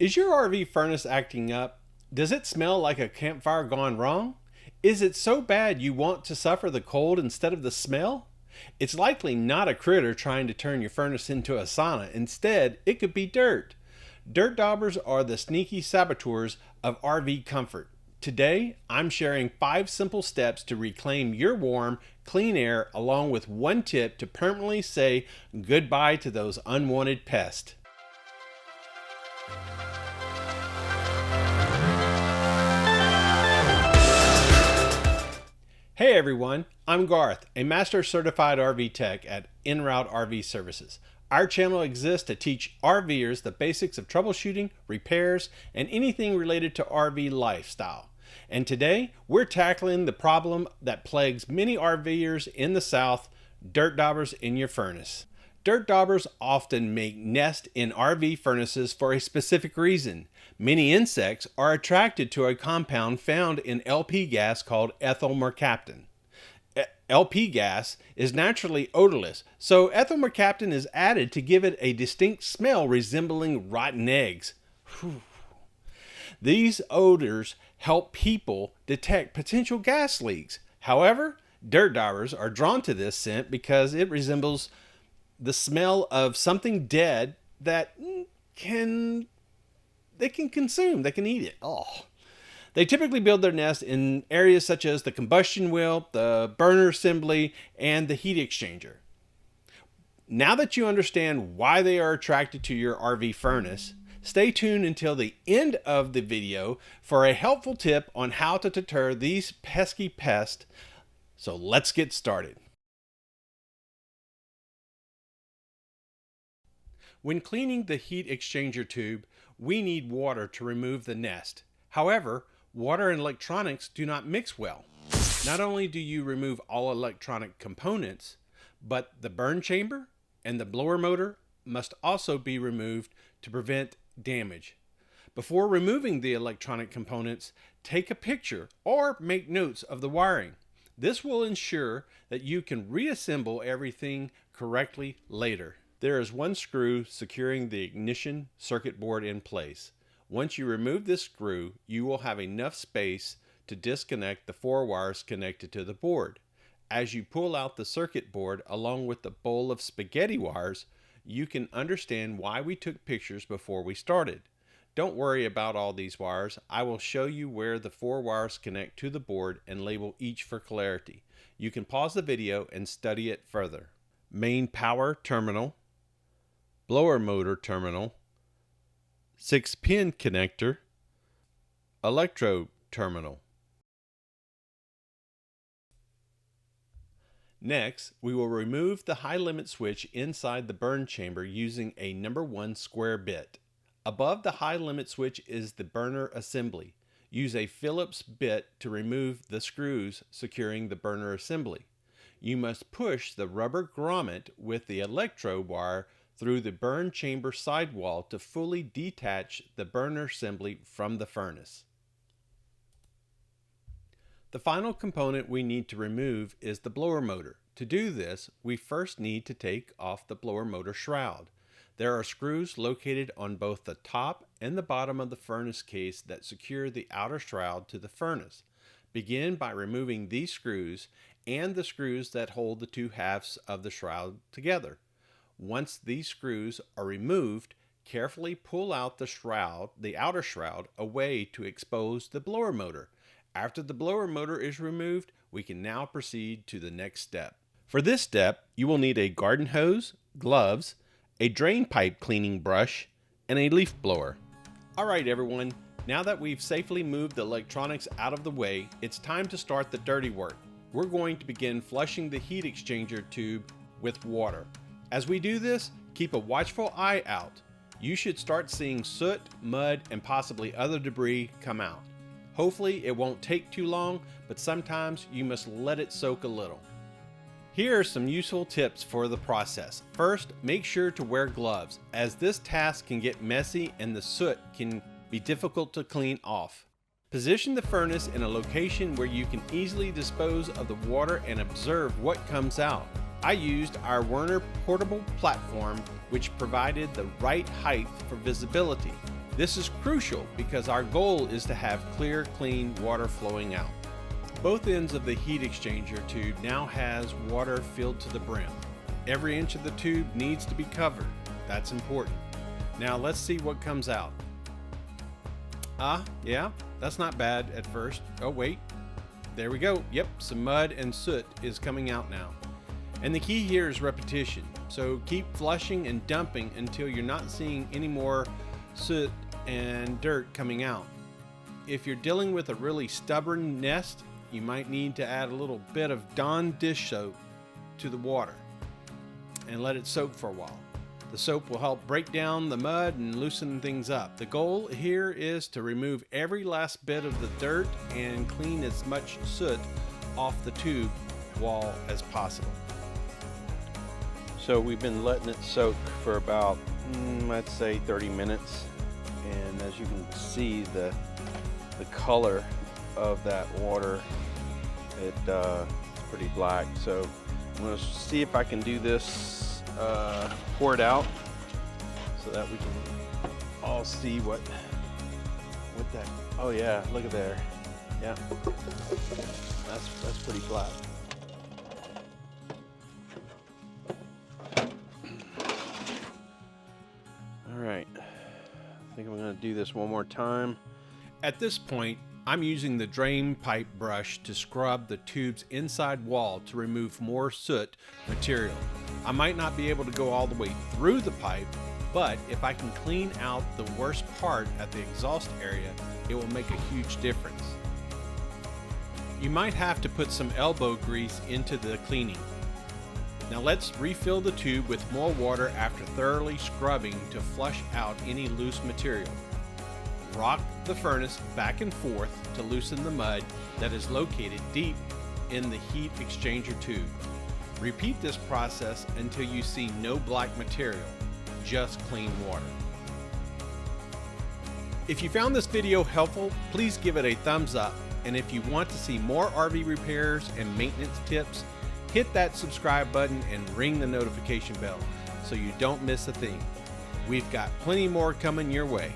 Is your RV furnace acting up? Does it smell like a campfire gone wrong? Is it so bad you want to suffer the cold instead of the smell? It's likely not a critter trying to turn your furnace into a sauna. Instead, it could be dirt. Dirt daubers are the sneaky saboteurs of RV comfort. Today, I'm sharing 5 simple steps to reclaim your warm, clean air, along with one tip to permanently say goodbye to those unwanted pests. Hey everyone, I'm Garth, a Master Certified RV Tech at En Route RV Services. Our channel exists to teach RVers the basics of troubleshooting, repairs, and anything related to RV lifestyle. And today, we're tackling the problem that plagues many RVers in the South: dirt daubers in your furnace. Dirt daubers often make nests in RV furnaces for a specific reason. Many insects are attracted to a compound found in LP gas called ethyl mercaptan. LP gas is naturally odorless, so ethyl mercaptan is added to give it a distinct smell resembling rotten eggs. Whew. These odors help people detect potential gas leaks. However, dirt daubers are drawn to this scent because it resembles the smell of something dead that they can consume, they can eat it. Oh. They typically build their nest in areas such as the combustion wheel, the burner assembly, and the heat exchanger. Now that you understand why they are attracted to your RV furnace, stay tuned until the end of the video for a helpful tip on how to deter these pesky pests. So let's get started. When cleaning the heat exchanger tube, we need water to remove the nest. However, water and electronics do not mix well. Not only do you remove all electronic components, but the burn chamber and the blower motor must also be removed to prevent damage. Before removing the electronic components, take a picture or make notes of the wiring. This will ensure that you can reassemble everything correctly later. There is one screw securing the ignition circuit board in place. Once you remove this screw, you will have enough space to disconnect the 4 wires connected to the board. As you pull out the circuit board along with the bowl of spaghetti wires, you can understand why we took pictures before we started. Don't worry about all these wires. I will show you where the 4 wires connect to the board and label each for clarity. You can pause the video and study it further. Main power terminal, blower motor terminal, 6-pin connector, electrode terminal. Next, we will remove the high limit switch inside the burn chamber using a number 1 square bit. Above the high limit switch is the burner assembly. Use a Phillips bit to remove the screws securing the burner assembly. You must push the rubber grommet with the electrode wire through the burn chamber sidewall to fully detach the burner assembly from the furnace. The final component we need to remove is the blower motor. To do this, we first need to take off the blower motor shroud. There are screws located on both the top and the bottom of the furnace case that secure the outer shroud to the furnace. Begin by removing these screws and the screws that hold the 2 halves of the shroud together. Once these screws are removed, carefully pull out the outer shroud away to expose the blower motor. After the blower motor is removed, we can now proceed to the next step. For this step, you will need a garden hose, gloves, a drain pipe cleaning brush, and a leaf blower. Alright everyone, now that we've safely moved the electronics out of the way, it's time to start the dirty work. We're going to begin flushing the heat exchanger tube with water. As we do this, keep a watchful eye out. You should start seeing soot, mud, and possibly other debris come out. Hopefully it won't take too long, but sometimes you must let it soak a little. Here are some useful tips for the process. First, make sure to wear gloves, as this task can get messy and the soot can be difficult to clean off. Position the furnace in a location where you can easily dispose of the water and observe what comes out. I used our Werner portable platform, which provided the right height for visibility. This is crucial because our goal is to have clear, clean water flowing out. Both ends of the heat exchanger tube now has water filled to the brim. Every inch of the tube needs to be covered. That's important. Now let's see what comes out. Yeah, that's not bad at first. Oh wait, there we go. Yep, some mud and soot is coming out now. And the key here is repetition. So keep flushing and dumping until you're not seeing any more soot and dirt coming out. If you're dealing with a really stubborn nest, you might need to add a little bit of Dawn dish soap to the water and let it soak for a while. The soap will help break down the mud and loosen things up. The goal here is to remove every last bit of the dirt and clean as much soot off the tube wall as possible. So we've been letting it soak for about, I'd say 30 minutes. And as you can see, the color of that water, it's pretty black. So I'm going to see if I can do this, pour it out so that we can all see what that, oh yeah, look at there. Yeah, that's pretty black. All right, I think I'm going to do this one more time. At this point, I'm using the drain pipe brush to scrub the tube's inside wall to remove more soot material. I might not be able to go all the way through the pipe, but if I can clean out the worst part at the exhaust area, it will make a huge difference. You might have to put some elbow grease into the cleaning. Now let's refill the tube with more water after thoroughly scrubbing to flush out any loose material. Rock the furnace back and forth to loosen the mud that is located deep in the heat exchanger tube. Repeat this process until you see no black material, just clean water. If you found this video helpful, please give it a thumbs up. And if you want to see more RV repairs and maintenance tips, hit that subscribe button and ring the notification bell so you don't miss a thing. We've got plenty more coming your way.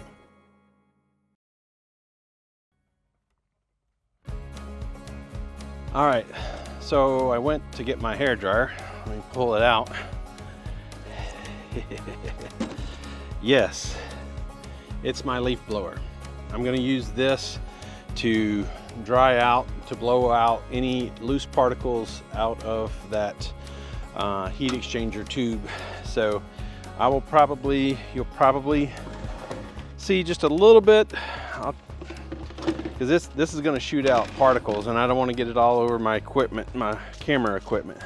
All right, so I went to get my hair dryer. Let me pull it out. Yes, it's my leaf blower. I'm going to use this to dry out, to blow out any loose particles out of that heat exchanger tube. So I will you'll probably see just a little bit, because this is going to shoot out particles and I don't want to get it all over my equipment, my camera equipment.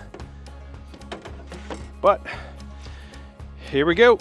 But here we go.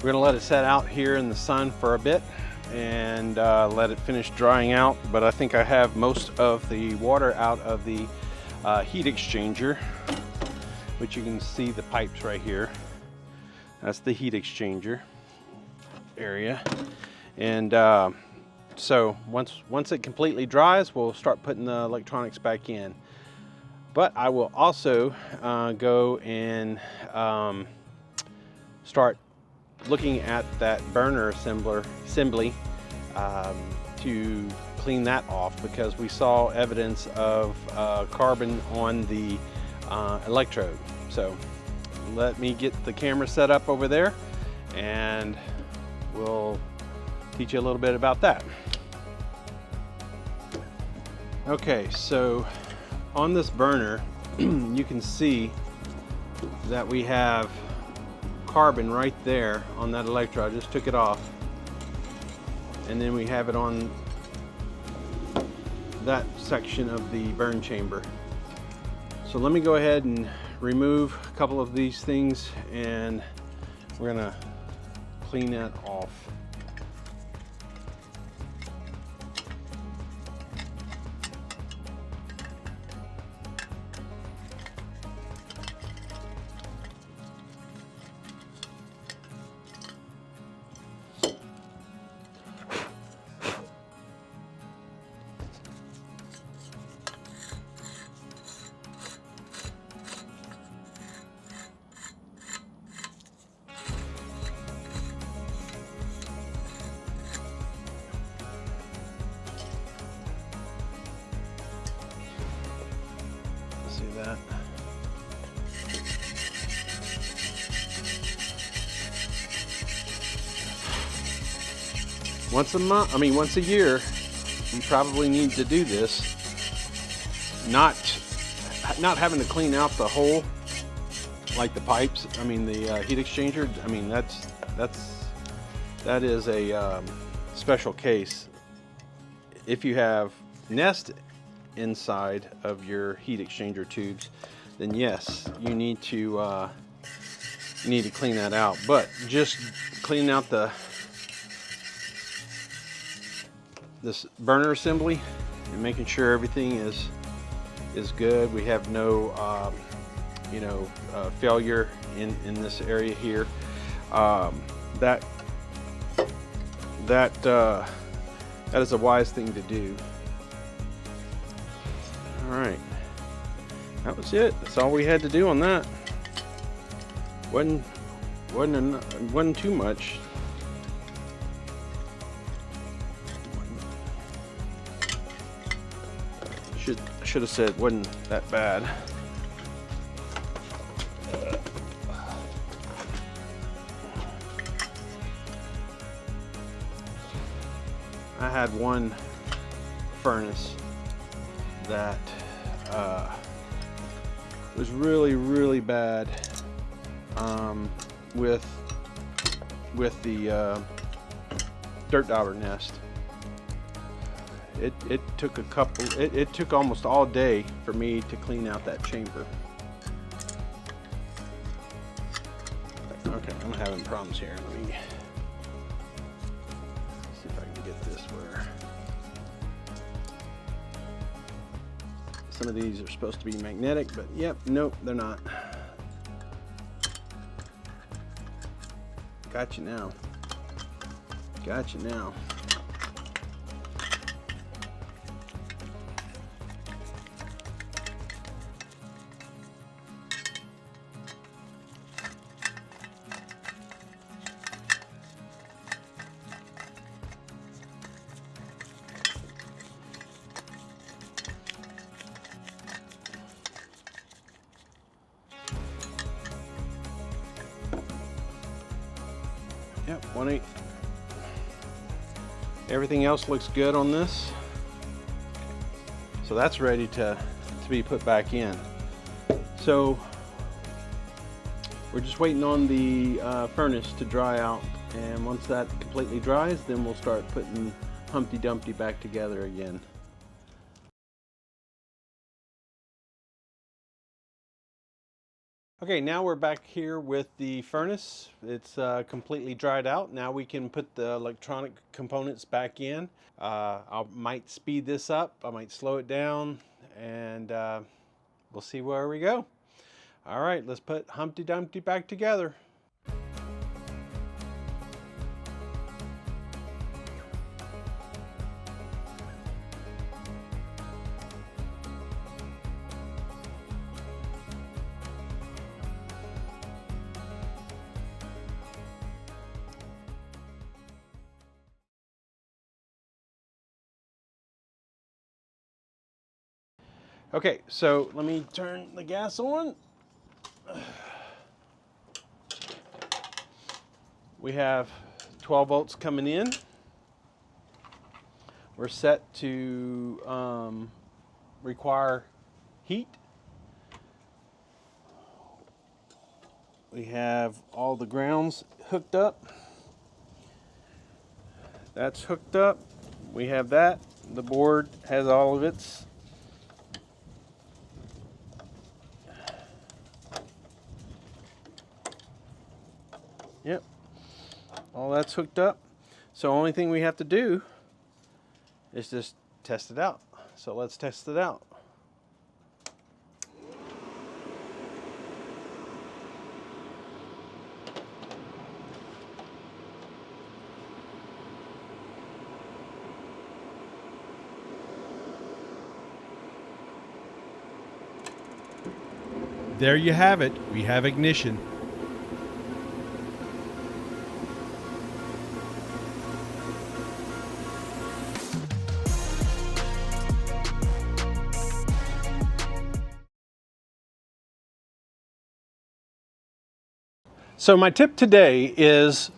We're gonna let it set out here in the sun for a bit and let it finish drying out. But I think I have most of the water out of the heat exchanger, which you can see the pipes right here. That's the heat exchanger area. And so once it completely dries, we'll start putting the electronics back in. But I will also go and start looking at that burner assembly to clean that off, because we saw evidence of carbon on the electrode. So let me get the camera set up over there and we'll teach you a little bit about that. Okay, so on this burner you can see that we have carbon right there on that electrode. I just took it off, and then we have it on that section of the burn chamber. So let me go ahead and remove a couple of these things, and we're gonna clean that off. See that? Once a month, once a year, you probably need to do this. Not having to clean out the hole, like the pipes. The heat exchanger. That is a special case. If you have nest inside of your heat exchanger tubes, then yes, you need to clean that out. But just cleaning out this burner assembly and making sure everything is good. We have no failure in this area here. That is a wise thing to do. All right, that was it. That's all we had to do on that. Wasn't too much. Should have said wasn't that bad. I had one furnace that was really bad with the dirt dauber nest. It took almost all day for me to clean out that chamber. Okay, I'm having problems here. Let me see if I can get this where some of these are supposed to be magnetic, but yep, nope, they're not. Gotcha now. Gotcha now. Yep, 1/8. Everything else looks good on this. So that's ready to be put back in. So we're just waiting on the furnace to dry out. And once that completely dries, then we'll start putting Humpty Dumpty back together again. Okay, now we're back here with the furnace. It's completely dried out. Now we can put the electronic components back in. I might speed this up, I might slow it down, and we'll see where we go. All right, let's put Humpty Dumpty back together. Okay, so let me turn the gas on. We have 12 volts coming in. We're set to require heat. We have all the grounds hooked up. That's hooked up. We have that. the board has all of its yep, all that's hooked up. So only thing we have to do is just test it out. So let's test it out. There you have it. We have ignition. So my tip today is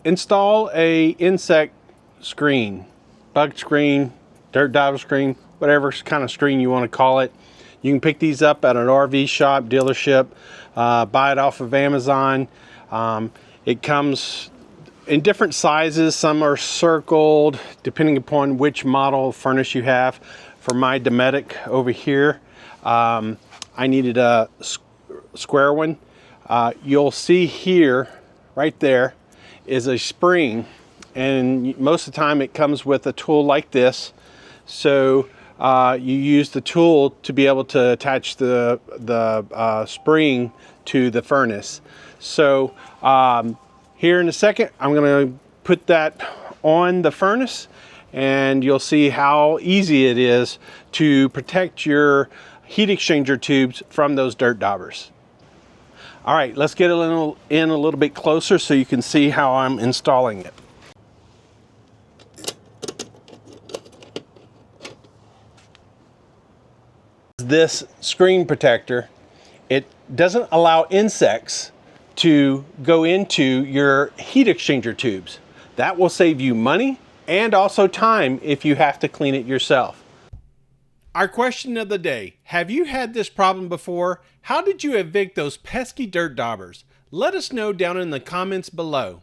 install a insect screen, bug screen, dirt dauber screen, whatever kind of screen you want to call it. You can pick these up at an RV shop, dealership, buy it off of Amazon. It comes in different sizes. Some are circled, depending upon which model furnace you have. For my Dometic over here, I needed a square one. You'll see here, right there, is a spring, and most of the time it comes with a tool like this. So you use the tool to be able to attach the spring to the furnace. So here in a second, I'm going to put that on the furnace, and you'll see how easy it is to protect your heat exchanger tubes from those dirt daubers. All right, let's get in a little bit closer so you can see how I'm installing it. This screen protector, it doesn't allow insects to go into your heat exchanger tubes. That will save you money and also time if you have to clean it yourself. Our question of the day: have you had this problem before? How did you evict those pesky dirt daubers? Let us know down in the comments below.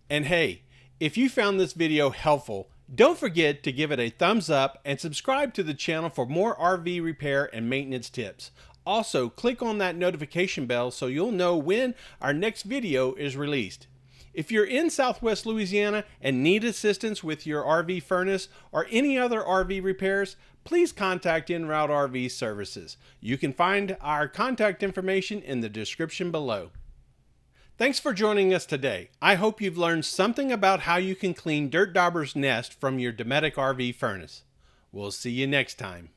And hey, if you found this video helpful, don't forget to give it a thumbs up and subscribe to the channel for more RV repair and maintenance tips. Also, click on that notification bell so you'll know when our next video is released. If you're in Southwest Louisiana and need assistance with your RV furnace or any other RV repairs, please contact En Route RV Services. You can find our contact information in the description below. Thanks for joining us today. I hope you've learned something about how you can clean dirt dauber's nest from your Dometic RV furnace. We'll see you next time.